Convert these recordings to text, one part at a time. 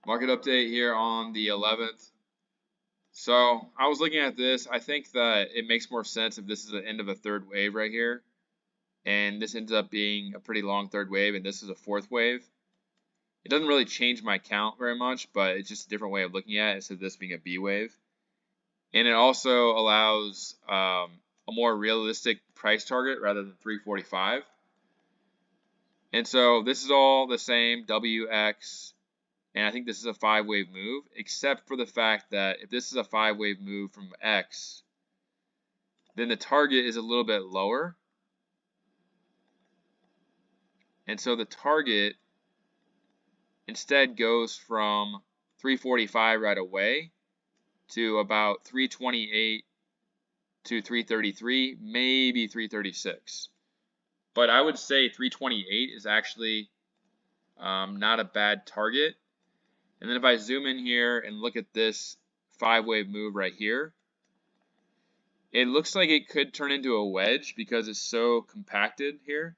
Market update here on the 11th. So I was looking at this. I think that it makes more sense if this is the end of a third wave right here. And this ends up being a pretty long third wave, and this is a fourth wave. It doesn't really change my count very much, but it's just a different way of looking at it instead of this being a B wave. And it also allows a more realistic price target rather than 345. And so this is all the same, WX. And I think this is a 5-wave move, except for the fact that if this is a 5-wave move from X, then the target is a little bit lower. And so the target instead goes from 345 right away to about 328 to 333, maybe 336. But I would say 328 is actually not a bad target. And then if I zoom in here and look at this 5-wave move right here, it looks like it could turn into a wedge because it's so compacted here.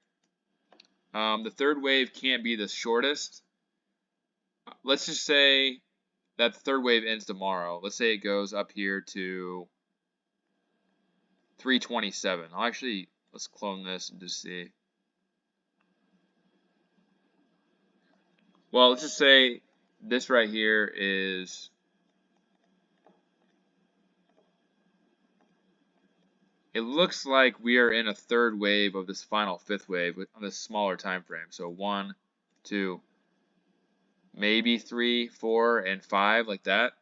The third wave can't be the shortest. Let's just say that the third wave ends tomorrow. Let's say it goes up here to 327. Let's clone this and just see. Well, let's just say this right here is it looks like we are in a third wave of this final fifth wave on this smaller time frame. So 1, 2, maybe 3, 4, and 5 like that.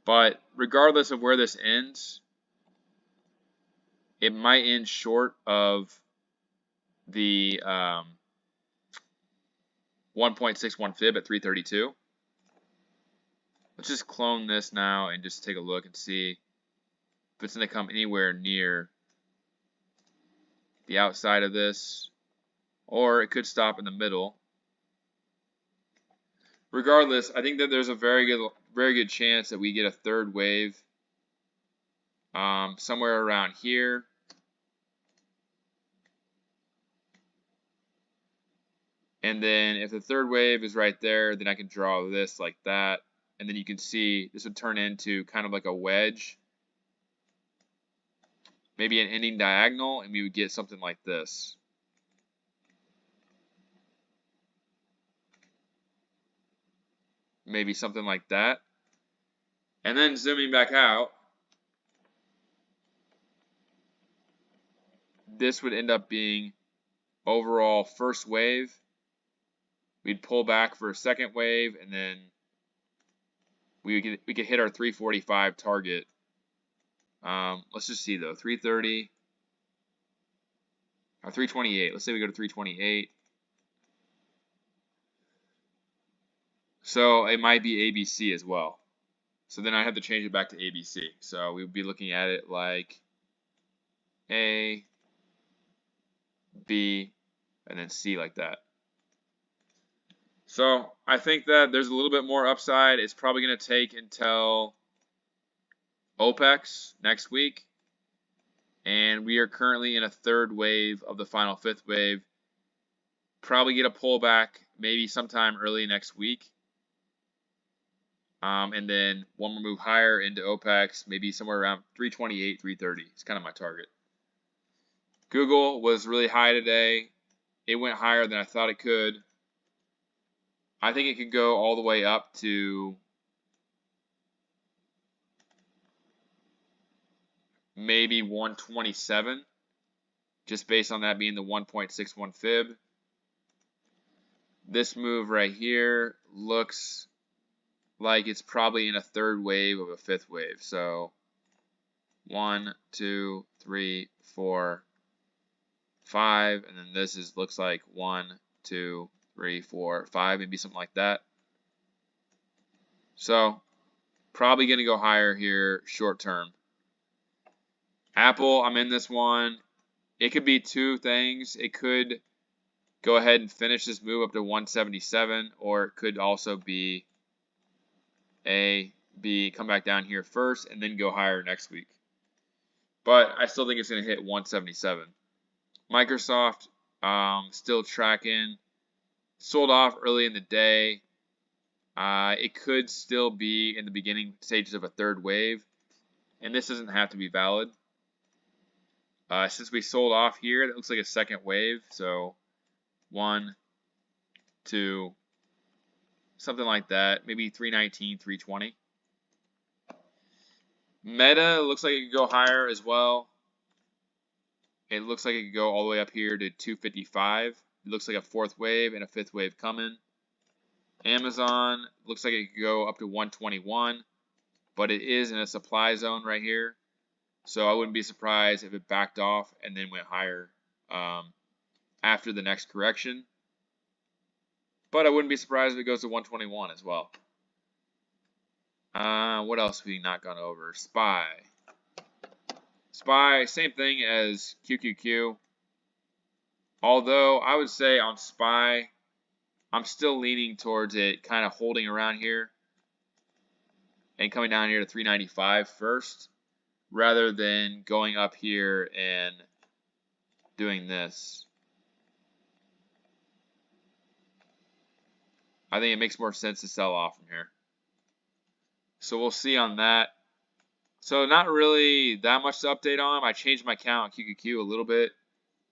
But regardless of where this ends, it might end short of the 1.61 fib at 332. Let's just clone this now and just take a look and see if it's going to come anywhere near the outside of this, or it could stop in the middle. Regardless, I think that there's a very good chance that we get a third wave somewhere around here. And then if the third wave is right there, then I can draw this like that. And then you can see this would turn into kind of like a wedge. Maybe an ending diagonal, and we would get something like this. Maybe something like that. And then zooming back out, this would end up being overall first wave. We'd pull back for a second wave, and then we could hit our 345 target. Let's just see though, 330 or 328. Let's say we go to 328. So it might be ABC as well. So then I have to change it back to ABC. So we would be looking at it like A, B, and then C like that. So I think that there's a little bit more upside. It's probably going to take until OPEX next week. And we are currently in a third wave of the final fifth wave. Probably get a pullback maybe sometime early next week. And then one more move higher into OPEX, maybe somewhere around 328, 330. It's kind of my target. Google was really high today. It went higher than I thought it could. I think it could go all the way up to maybe 127, just based on that being the 1.61 fib. This move right here looks like it's probably in a third wave of a fifth wave. So 1, 2, 3, 4, 5, and then this looks like 1, 2, 3, 4, 5, maybe something like that. So probably going to go higher here short term. Apple, I'm in this one. It could be two things. It could go ahead and finish this move up to 177, or it could also be A, B, come back down here first, and then go higher next week. But I still think it's going to hit 177. Microsoft, still tracking. Sold off early in the day. It could still be in the beginning stages of a third wave, and this doesn't have to be valid. Since we sold off here, that looks like a second wave. So 1, 2, something like that. Maybe 319, 320. Meta looks like it could go higher as well. It looks like it could go all the way up here to 255. It looks like a fourth wave and a fifth wave coming. Amazon looks like it could go up to 121, but it is in a supply zone right here. So I wouldn't be surprised if it backed off and then went higher after the next correction. But I wouldn't be surprised if it goes to 121 as well. What else have we not gone over? SPY. SPY, same thing as QQQ. Although I would say on SPY, I'm still leaning towards it kind of holding around here and coming down here to 395 first, rather than going up here and doing this. I think it makes more sense to sell off from here. So we'll see on that. So not really that much to update on. I changed my count on QQQ a little bit,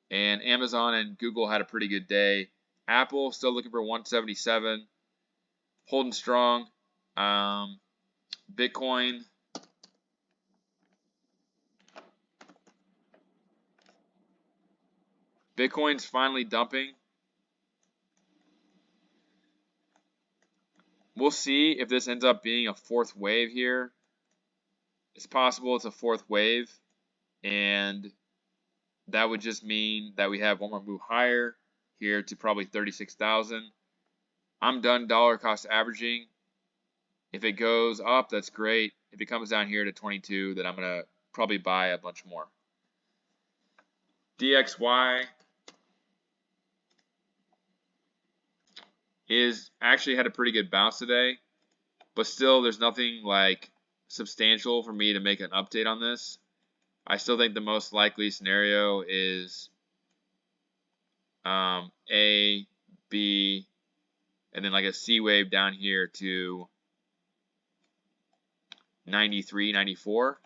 and Amazon and Google had a pretty good day. Apple still looking for 177, holding strong. Bitcoin. Bitcoin's finally dumping. We'll see if this ends up being a fourth wave here. It's possible it's a fourth wave, and that would just mean that we have one more move higher here to probably 36,000. I'm done dollar cost averaging. If it goes up, that's great. If it comes down here to 22, then I'm going to probably buy a bunch more. DXY is actually had a pretty good bounce today, but still there's nothing like substantial for me to make an update on this. I still think the most likely scenario is A, B, and then like a C wave down here to 93, 94.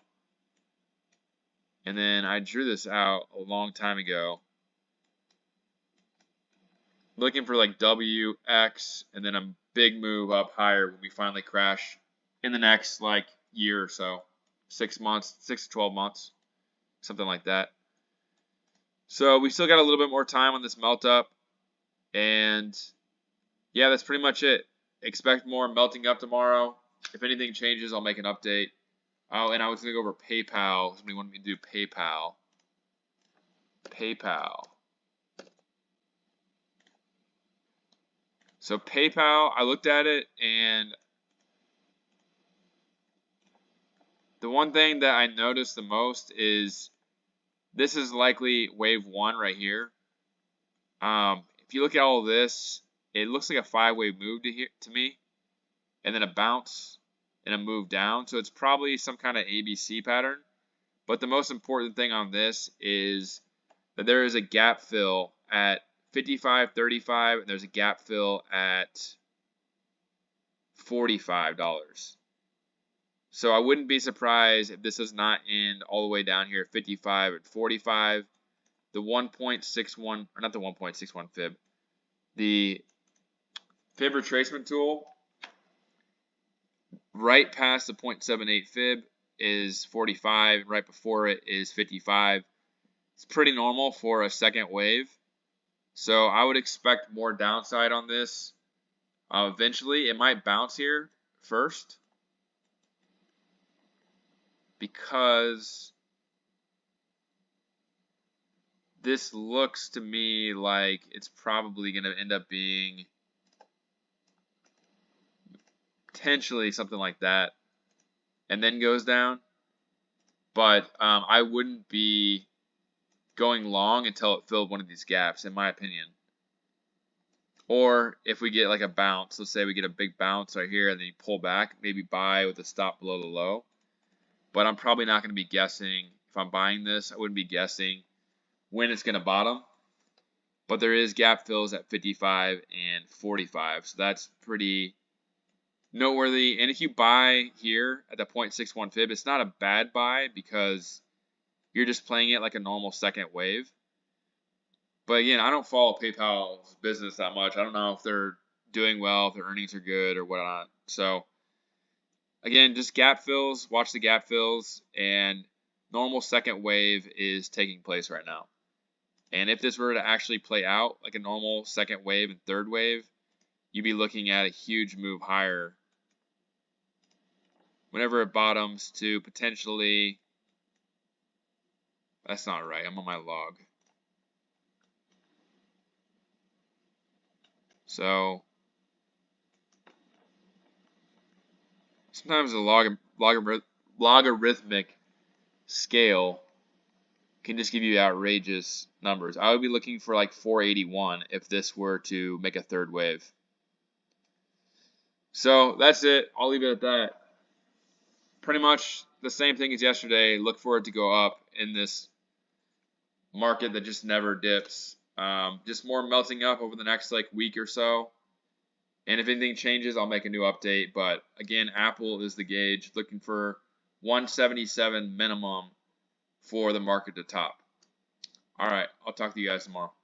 And then I drew this out a long time ago, looking for like W, X, and then a big move up higher when we finally crash in the next like year or so, 6 months, 6 to 12 months, something like that. So we still got a little bit more time on this melt up, and yeah, that's pretty much it. Expect more melting up tomorrow. If anything changes, I'll make an update. Oh, and I was going to go over PayPal. Somebody wanted me to do PayPal. So PayPal, I looked at it, and the one thing that I noticed the most is this is likely wave 1 right here. If you look at all of this, it looks like a 5-wave move to me, and then a bounce and a move down. So it's probably some kind of ABC pattern. But the most important thing on this is that there is a gap fill at 55.35, and there's a gap fill at $45. So I wouldn't be surprised if this does not end all the way down here at 55 at 45. The 1.61, or not the 1.61 fib, the fib retracement tool right past the 0.78 fib is 45. Right before it is 55. It's pretty normal for a second wave. So I would expect more downside on this. Eventually, it might bounce here first, because this looks to me like it's probably going to end up being potentially something like that, and then goes down. But I wouldn't be going long until it filled one of these gaps, in my opinion. Or if we get like a bounce, let's say we get a big bounce right here and then you pull back, maybe buy with a stop below the low. But I'm probably not going to be guessing. If I'm buying this, I wouldn't be guessing when it's going to bottom. But there is gap fills at 55 and 45, so that's pretty noteworthy. And if you buy here at the 0.61 fib, it's not a bad buy because you're just playing it like a normal second wave. But again, I don't follow PayPal's business that much. I don't know if they're doing well, if their earnings are good or whatnot. So again, just gap fills, watch the gap fills, and normal second wave is taking place right now. And if this were to actually play out like a normal second wave and third wave, you'd be looking at a huge move higher whenever it bottoms to potentially, that's not right, I'm on my log. So sometimes the logarithmic scale can just give you outrageous numbers. I would be looking for like 481 if this were to make a third wave. So that's it. I'll leave it at that. Pretty much the same thing as yesterday. Look for it to go up in this market that just never dips. Just more melting up over the next like week or so. And if anything changes, I'll make a new update. But again, Apple is the gauge. Looking for 177 minimum for the market to top. All right, I'll talk to you guys tomorrow.